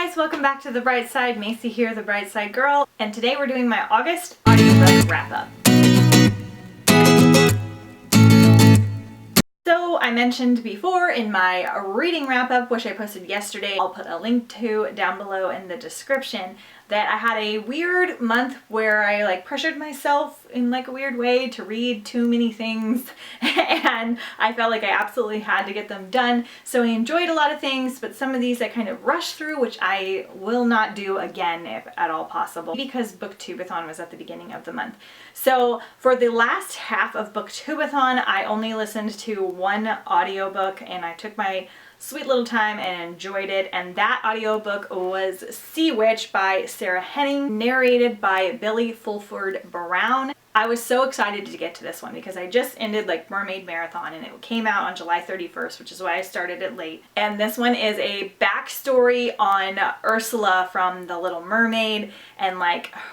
guys, welcome back to The Bright Side. Macy here, the Bright Side Girl, and today we're doing my August audiobook wrap-up. So I mentioned before in my reading wrap-up, which I posted yesterday, I'll put a link to down below in the description, that I had a weird month where I pressured myself in a weird way to read too many things and I felt like I absolutely had to get them done. So I enjoyed a lot of things, but some of these I kind of rushed through, which I will not do again if at all possible, because Booktubeathon was at the beginning of the month. So for the last half of Booktubeathon, I only listened to one audiobook and I took my sweet little time and enjoyed it, and that audiobook was Sea Witch by Sarah Henning, narrated by Billie Fulford Brown. I was so excited to get to this one because I just ended Mermaid Marathon and it came out on July 31st, which is why I started it late. And this one is a backstory on Ursula from The Little Mermaid and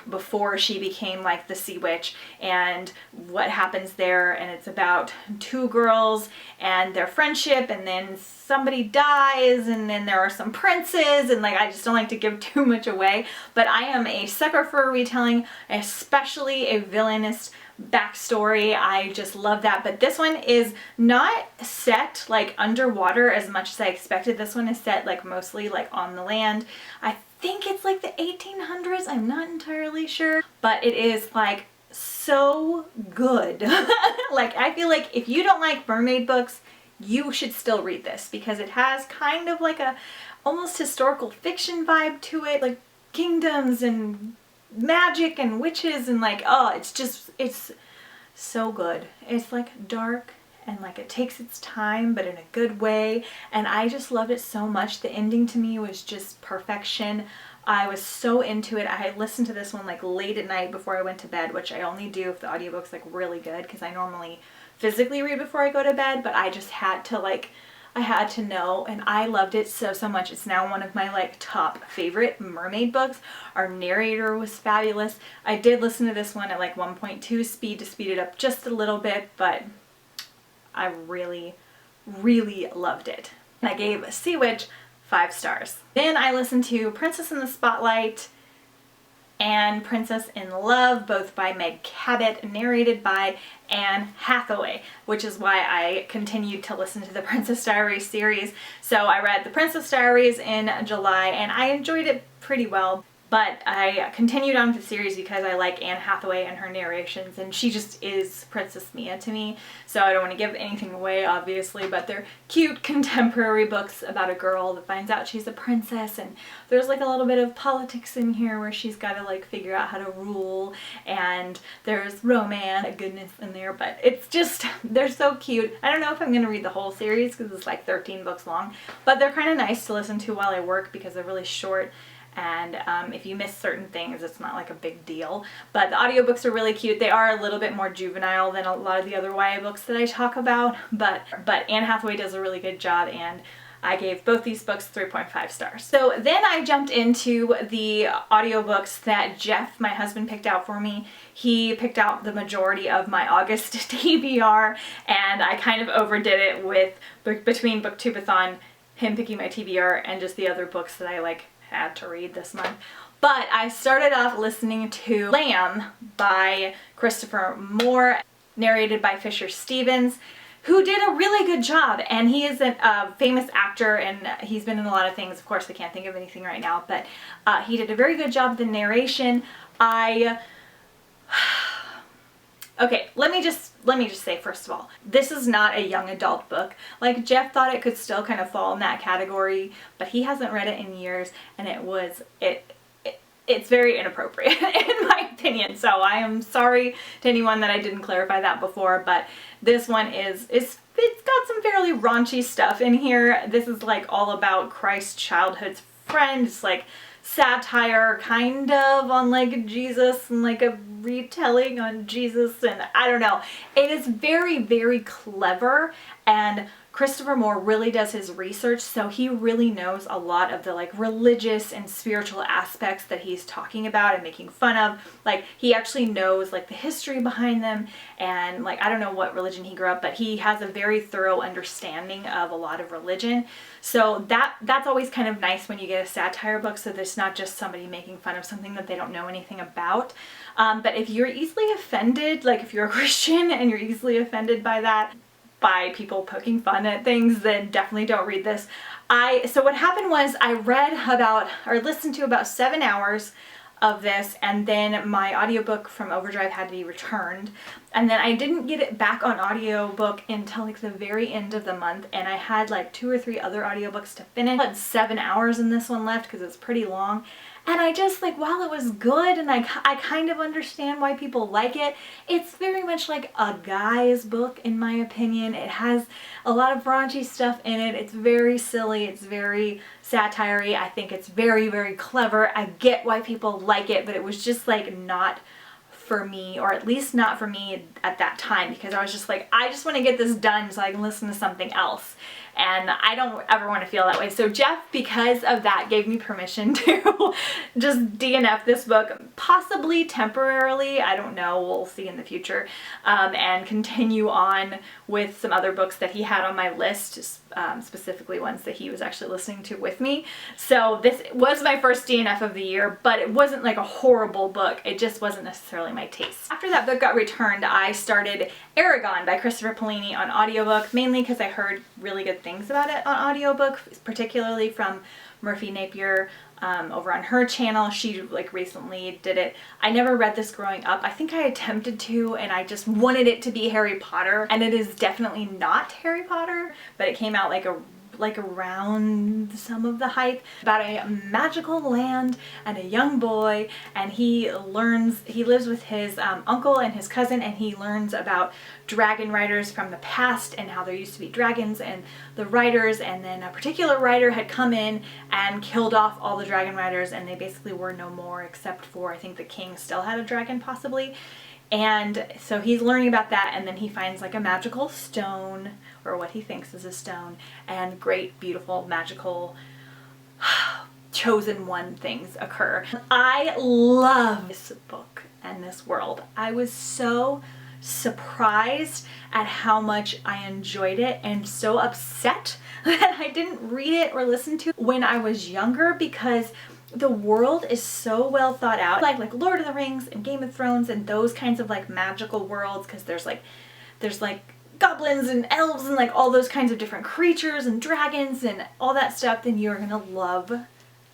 before she became the Sea Witch and what happens there, and it's about two girls and their friendship, and then somebody dies, and then there are some princes, and I just don't like to give too much away, but I am a sucker for a retelling, especially a villainous backstory. I just love that. But this one is not set underwater as much as I expected. This one is set mostly on the land. I think it's the 1800s. I'm not entirely sure, but it is so good. I feel if you don't like mermaid books, you should still read this because it has kind of a almost historical fiction vibe to it, kingdoms and magic and witches and oh, it's so good. It's dark and it takes its time, but in a good way, and I just loved it so much. The ending to me was just perfection. I was so into it. I listened to this one late at night before I went to bed, which I only do if the audiobook's really good, because I normally physically read before I go to bed, but I just had to I had to know, and I loved it so much. It's now one of my top favorite mermaid books. Our narrator was fabulous. I did listen to this one at 1.2 speed to speed it up just a little bit, but I really loved it. And I gave Sea Witch 5 stars. Then I listened to Princess in the Spotlight and Princess in Love, both by Mcfadden, narrated by Anne Hathaway, which is why I continued to listen to the Princess Diaries series. So I read the Princess Diaries in July and I enjoyed it pretty well, but I continued on with the series because I like Anne Hathaway and her narrations, and she just is Princess Mia to me. So I don't want to give anything away, obviously, but they're cute contemporary books about a girl that finds out she's a princess, and there's a little bit of politics in here where she's got to figure out how to rule, and there's romance, goodness in there, but it's just, they're so cute. I don't know if I'm going to read the whole series because it's 13 books long, but they're kind of nice to listen to while I work because they're really short. And if you miss certain things, it's not a big deal. But the audiobooks are really cute. They are a little bit more juvenile than a lot of the other YA books that I talk about, but Anne Hathaway does a really good job, and I gave both these books 3.5 stars. So then I jumped into the audiobooks that Jeff, my husband, picked out for me. He picked out the majority of my August TBR, and I kind of overdid it with between Booktubeathon, him picking my TBR, and just the other books that I had to read this month. But I started off listening to Lamb by Christopher Moore, narrated by Fisher Stevens, who did a really good job, and he is a famous actor and he's been in a lot of things. Of course I can't think of anything right now, but he did a very good job with the narration. Okay, let me just say, first of all, this is not a young adult book. Jeff thought it could still kind of fall in that category, but he hasn't read it in years, and it's very inappropriate in my opinion. So I am sorry to anyone that I didn't clarify that before, but this one it's got some fairly raunchy stuff in here. This is all about Christ's childhood friend. It's satire kind of on Jesus and a retelling on Jesus, and I don't know. It is very clever and Christopher Moore really does his research, so he really knows a lot of the like religious and spiritual aspects that he's talking about and making fun of. Like, he actually knows like the history behind them, and like, I don't know what religion he grew up, but he has a very thorough understanding of a lot of religion. So that's always kind of nice when you get a satire book, so there's not just somebody making fun of something that they don't know anything about. But if you're easily offended, like if you're a Christian and you're easily offended by that, by people poking fun at things, then definitely don't read this. So what happened was I listened to about 7 hours of this, and then my audiobook from Overdrive had to be returned, and then I didn't get it back on audiobook until like the very end of the month, and I had like 2 or 3 other audiobooks to finish. I had 7 hours in this one left because it's pretty long. And I just like, while it was good and I kind of understand why people like it, it's very much like a guy's book in my opinion. It has a lot of raunchy stuff in it. It's very silly. It's very satire-y. I think it's very, very clever. I get why people like it, but it was just like not for me, or at least not for me at that time, because I was just like, I just want to get this done so I can listen to something else. And I don't ever want to feel that way. So Jeff, because of that, gave me permission to just DNF this book, possibly temporarily, I don't know, we'll see in the future, and continue on with some other books that he had on my list, specifically ones that he was actually listening to with me. So this was my first DNF of the year, but it wasn't like a horrible book. It just wasn't necessarily my taste. After that book got returned, I started Eragon by Christopher Paolini on audiobook, mainly because I heard really good things about it on audiobook, particularly from Murphy Napier over on her channel. She like recently did it. I never read this growing up. I think I attempted to, and I just wanted it to be Harry Potter, and it is definitely not Harry Potter, but it came out like around some of the hype, about a magical land and a young boy, and he lives with his uncle and his cousin, and he learns about dragon riders from the past and how there used to be dragons and the riders, and then a particular rider had come in and killed off all the dragon riders, and they basically were no more except for, I think the king still had a dragon possibly. And so he's learning about that, and then he finds like a magical stone, or what he thinks is a stone, and great, beautiful, magical, chosen one things occur. I love this book and this world. I was so surprised at how much I enjoyed it, and so upset that I didn't read it or listen to it when I was younger, because the world is so well thought out, like Lord of the Rings and Game of Thrones and those kinds of like magical worlds, because there's like goblins and elves and like all those kinds of different creatures and dragons and all that stuff. Then you're gonna love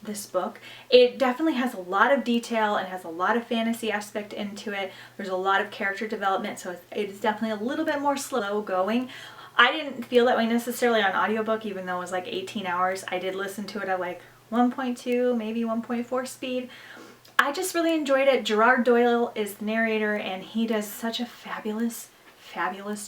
this book. It definitely has a lot of detail and has a lot of fantasy aspect into it. There's a lot of character development, so it's definitely a little bit more slow going. I didn't feel that way necessarily on audiobook, even though it was like 18 hours. I did listen to it at like 1.2, maybe 1.4 speed. I just really enjoyed it. Gerard Doyle is the narrator, and he does such a fabulous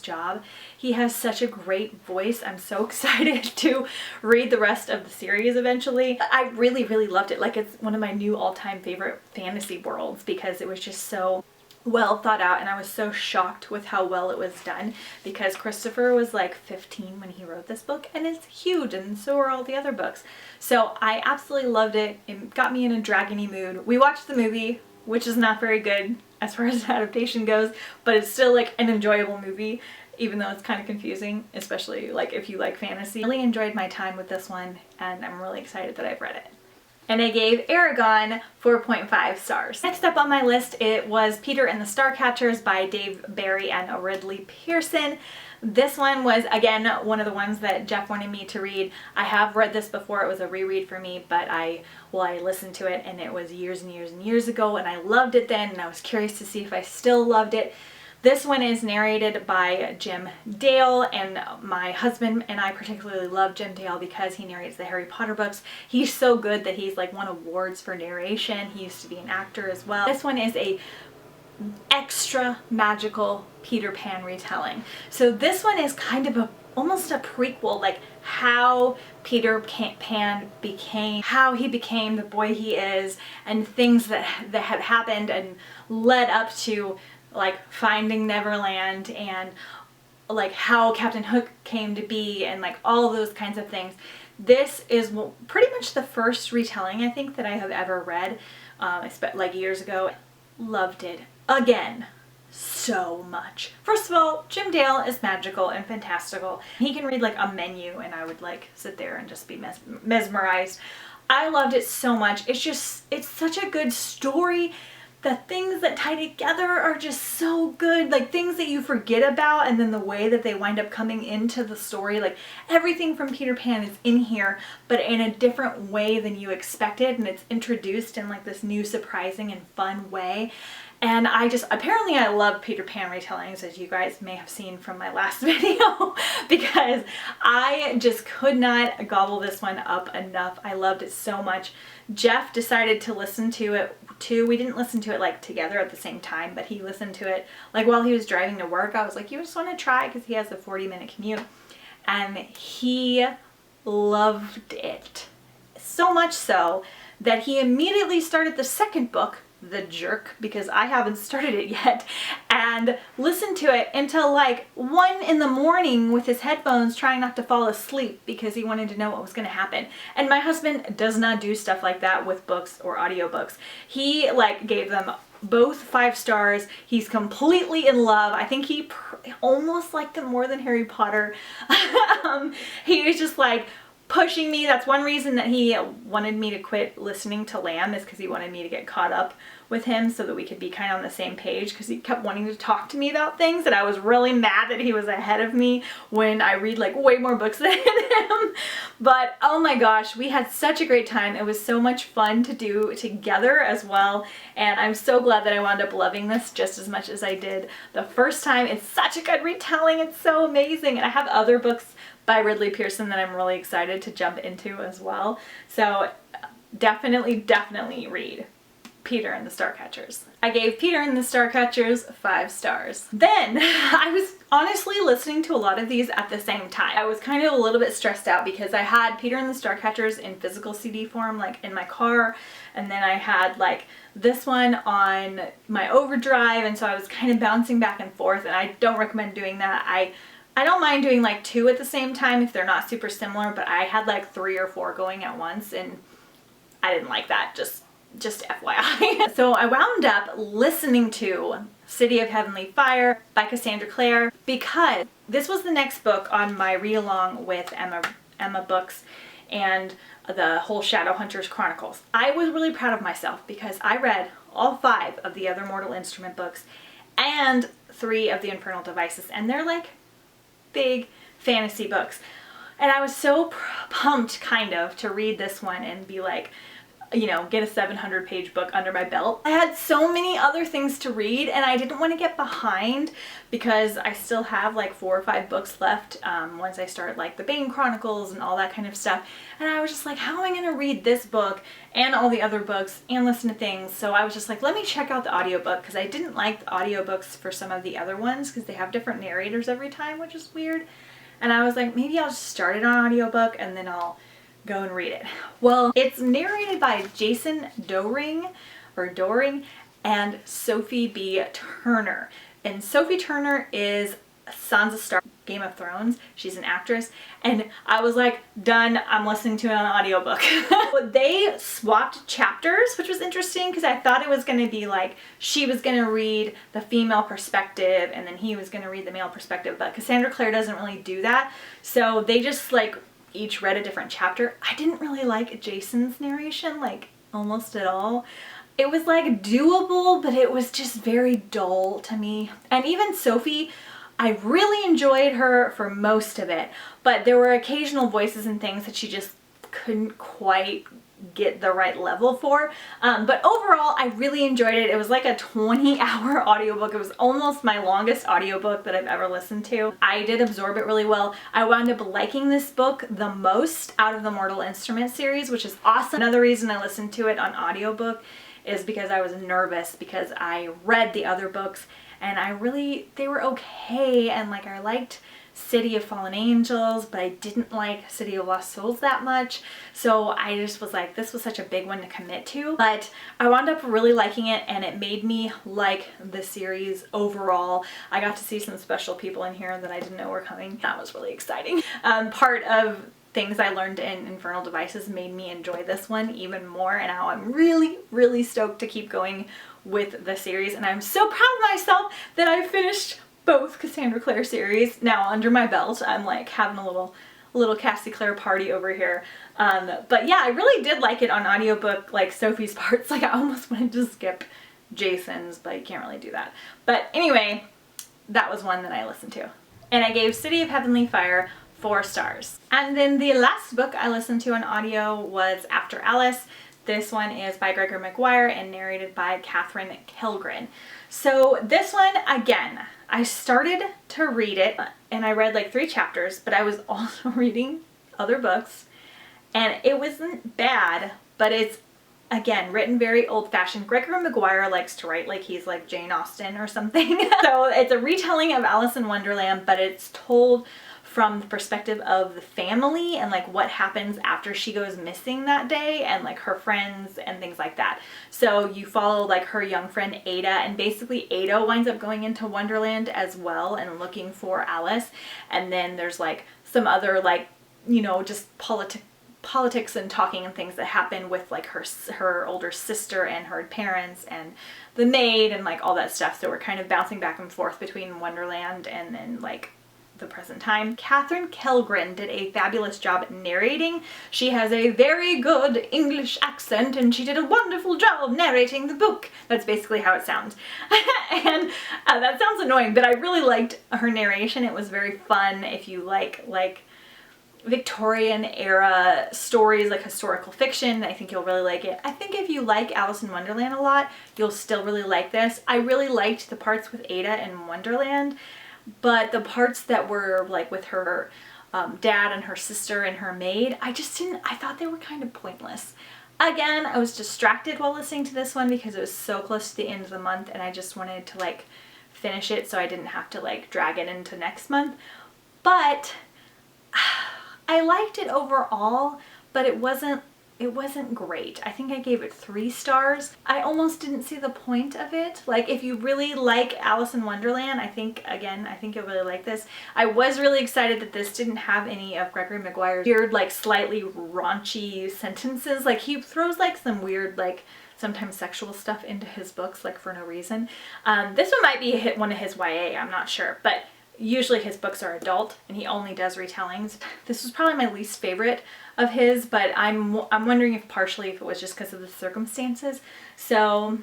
job. He has such a great voice. I'm so excited to read the rest of the series eventually. I really, really loved it. Like, it's one of my new all-time favorite fantasy worlds, because it was just so well thought out, and I was so shocked with how well it was done, because Christopher was like 15 when he wrote this book, and it's huge, and so are all the other books. So I absolutely loved it. It got me in a dragony mood. We watched the movie, which is not very good as far as adaptation goes, but it's still like an enjoyable movie, even though it's kind of confusing, especially like if you like fantasy. I really enjoyed my time with this one, and I'm really excited that I've read it. And I gave Eragon 4.5 stars. Next up on my list, it was Peter and the Starcatchers by Dave Barry and Ridley Pearson. This one was, again, one of the ones that Jeff wanted me to read. I have read this before. It was a reread for me, but I listened to it, and it was years and years and years ago, and I loved it then, and I was curious to see if I still loved it. This one is narrated by Jim Dale, and my husband and I particularly love Jim Dale because he narrates the Harry Potter books. He's so good that he's like won awards for narration. He used to be an actor as well. This one is a extra magical Peter Pan retelling. So this one is kind of almost a prequel, like how Peter Pan became, how he became the boy he is, and things that have happened and led up to like Finding Neverland, and like how Captain Hook came to be and like all those kinds of things. This is pretty much the first retelling I think that I have ever read, like years ago. Loved it again so much. First of all, Jim Dale is magical and fantastical. He can read like a menu and I would like sit there and just be mesmerized. I loved it so much. It's such a good story. The things that tie together are just so good, like things that you forget about, and then the way that they wind up coming into the story, like everything from Peter Pan is in here, but in a different way than you expected, and it's introduced in like this new surprising and fun way. And apparently I love Peter Pan retellings, as you guys may have seen from my last video, because I just could not gobble this one up enough. I loved it so much. Jeff decided to listen to it too. We didn't listen to it like together at the same time, but he listened to it like while he was driving to work. I was like, you just want to try, because he has a 40-minute commute. And he loved it. So much so that he immediately started the second book, The Jerk, because I haven't started it yet, and listened to it until like 1 in the morning with his headphones, trying not to fall asleep because he wanted to know what was going to happen. And my husband does not do stuff like that with books or audiobooks. He like gave them both 5 stars. He's completely in love. I think he almost liked them more than Harry Potter. He was just like pushing me. That's one reason that he wanted me to quit listening to Lamb, is because he wanted me to get caught up with him so that we could be kind of on the same page, because he kept wanting to talk to me about things, and I was really mad that he was ahead of me when I read like way more books than him. But oh my gosh, we had such a great time. It was so much fun to do together as well, and I'm so glad that I wound up loving this just as much as I did the first time. It's such a good retelling. It's so amazing, and I have other books by Ridley Pearson that I'm really excited to jump into as well. So definitely read Peter and the Starcatchers. I gave Peter and the Starcatchers 5 stars. Then I was honestly listening to a lot of these at the same time. I was kind of a little bit stressed out because I had Peter and the Starcatchers in physical CD form, like in my car, and then I had like this one on my overdrive, and so I was kind of bouncing back and forth, and I don't recommend doing that. I don't mind doing like 2 at the same time if they're not super similar, but I had like 3 or 4 going at once, and I didn't like that, just FYI. So I wound up listening to City of Heavenly Fire by Cassandra Clare, because this was the next book on my read-along with Emma Books and the whole Shadowhunters Chronicles. I was really proud of myself because I read all 5 of the other Mortal Instrument books and 3 of the Infernal Devices, and they're like big fantasy books. And I was so pumped kind of to read this one and be like, you know, get a 700-page book under my belt. I had so many other things to read, and I didn't want to get behind because I still have like 4 or 5 books left once I start like the Bane Chronicles and all that kind of stuff. And I was just like, how am I going to read this book and all the other books and listen to things? So I was just like, let me check out the audiobook, because I didn't like the audiobooks for some of the other ones because they have different narrators every time, which is weird. And I was like, maybe I'll just start it on audiobook and then I'll go and read it. Well, it's narrated by Jason Dohreg and Sophie B. Turner. And Sophie Turner is Sansa Stark, Game of Thrones. She's an actress. And I was like, done, I'm listening to it on audiobook. They swapped chapters, which was interesting because I thought it was going to be like she was going to read the female perspective and then he was going to read the male perspective. But Cassandra Clare doesn't really do that. So they just like each read a different chapter. I didn't really like Jason's narration, like almost at all. It was like doable, but it was just very dull to me. And even Sophie, I really enjoyed her for most of it, but there were occasional voices and things that she just couldn't quite get the right level for. But overall, I really enjoyed it. It was like a 20-hour audiobook. It was almost my longest audiobook that I've ever listened to. I did absorb it really well. I wound up liking this book the most out of the Mortal Instrument series, which is awesome. Another reason I listened to it on audiobook is because I was nervous, because I read the other books and they were okay, and like I liked City of Fallen Angels, but I didn't like City of Lost Souls that much. So I just was like, this was such a big one to commit to. But I wound up really liking it, and it made me like the series overall. I got to see some special people in here that I didn't know were coming. That was really exciting. Part of things I learned in Infernal Devices made me enjoy this one even more, and now I'm really, really stoked to keep going with the series. And I'm so proud of myself that I finished both Cassandra Clare series now under my belt. I'm like having a little Cassie Clare party over here. But yeah, I really did like it on audiobook, like Sophie's parts. Like I almost wanted to skip Jason's, but you can't really do that. But anyway, that was one that I listened to. And I gave City of Heavenly Fire 4 stars. And then the last book I listened to on audio was After Alice. This one is by Gregor Maguire and narrated by Kathryn Kellgren. So this one, again, I started to read it and I read like 3 chapters, but I was also reading other books and it wasn't bad, but it's, again, written very old-fashioned. Gregor Maguire likes to write like he's like Jane Austen or something. So it's a retelling of Alice in Wonderland, but it's told from the perspective of the family and like what happens after she goes missing that day and like her friends and things like that. So you follow like her young friend Ada, and basically Ada winds up going into Wonderland as well and looking for Alice. And then there's like some other like, you know, just politics and talking and things that happen with like her older sister and her parents and the maid and like all that stuff. So we're kind of bouncing back and forth between Wonderland and then like the present time. Kathryn Kellgren did a fabulous job at narrating. She has a very good English accent and she did a wonderful job narrating the book. That's basically how it sounds. And that sounds annoying, but I really liked her narration. It was very fun. If you like Victorian era stories, like historical fiction, I think you'll really like it. I think if you like Alice in Wonderland a lot, you'll still really like this. I really liked the parts with Ada in Wonderland, but the parts that were like with her dad and her sister and her maid, I thought they were kind of pointless. Again, I was distracted while listening to this one because it was so close to the end of the month and I just wanted to like finish it so I didn't have to like drag it into next month. But I liked it overall, but it wasn't great. I think I gave it 3 stars. I almost didn't see the point of it. Like if you really like Alice in Wonderland, I think you'll really like this. I was really excited that this didn't have any of Gregory Maguire's weird, like slightly raunchy sentences. Like he throws like some weird, like sometimes sexual stuff into his books, like for no reason. This one might be one of his YA, I'm not sure, but usually his books are adult and he only does retellings. This was probably my least favorite of his, but I'm wondering if partially if it was just because of the circumstances. So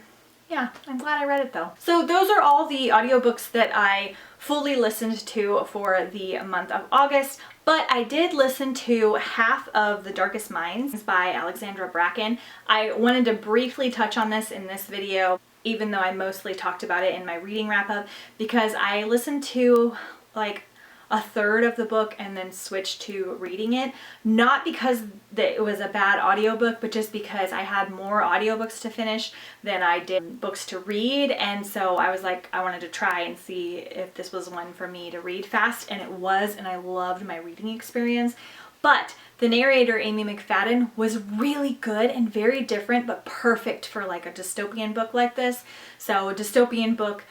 yeah, I'm glad I read it though. So those are all the audiobooks that I fully listened to for the month of August, but I did listen to half of The Darkest Minds by Alexandra Bracken. I wanted to briefly touch on this in this video, even though I mostly talked about it in my reading wrap up, because I listened to like a third of the book and then switched to reading it. Not because it was a bad audiobook, but just because I had more audiobooks to finish than I did books to read. And so I was like, I wanted to try and see if this was one for me to read fast, and it was, and I loved my reading experience. But the narrator, Amy Mcfadden, was really good and very different, but perfect for like a dystopian book like this. So a dystopian book,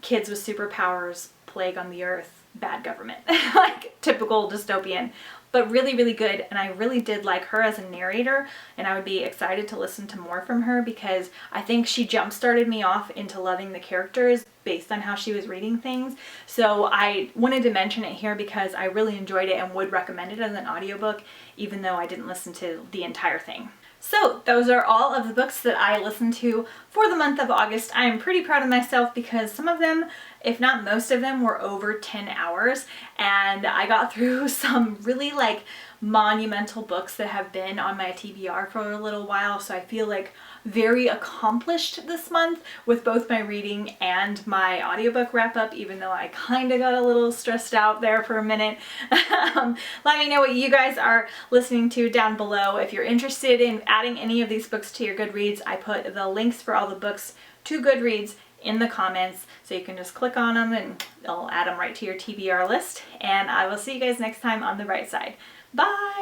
kids with superpowers, plague on the earth, bad government, like typical dystopian, but really, really good. And I really did like her as a narrator, and I would be excited to listen to more from her because I think she jump-started me off into loving the characters based on how she was reading things. So I wanted to mention it here because I really enjoyed it and would recommend it as an audiobook, even though I didn't listen to the entire thing. So those are all of the books that I listened to for the month of August. I am pretty proud of myself because some of them, if not most of them, were over 10 hours, and I got through some really like monumental books that have been on my TBR for a little while. So I feel like very accomplished this month with both my reading and my audiobook wrap up, even though I kind of got a little stressed out there for a minute. Let me know what you guys are listening to down below. If you're interested in adding any of these books to your Goodreads, I put the links for all the books to Goodreads in the comments, so you can just click on them and it'll add them right to your TBR list. And I will see you guys next time on the bright side. Bye!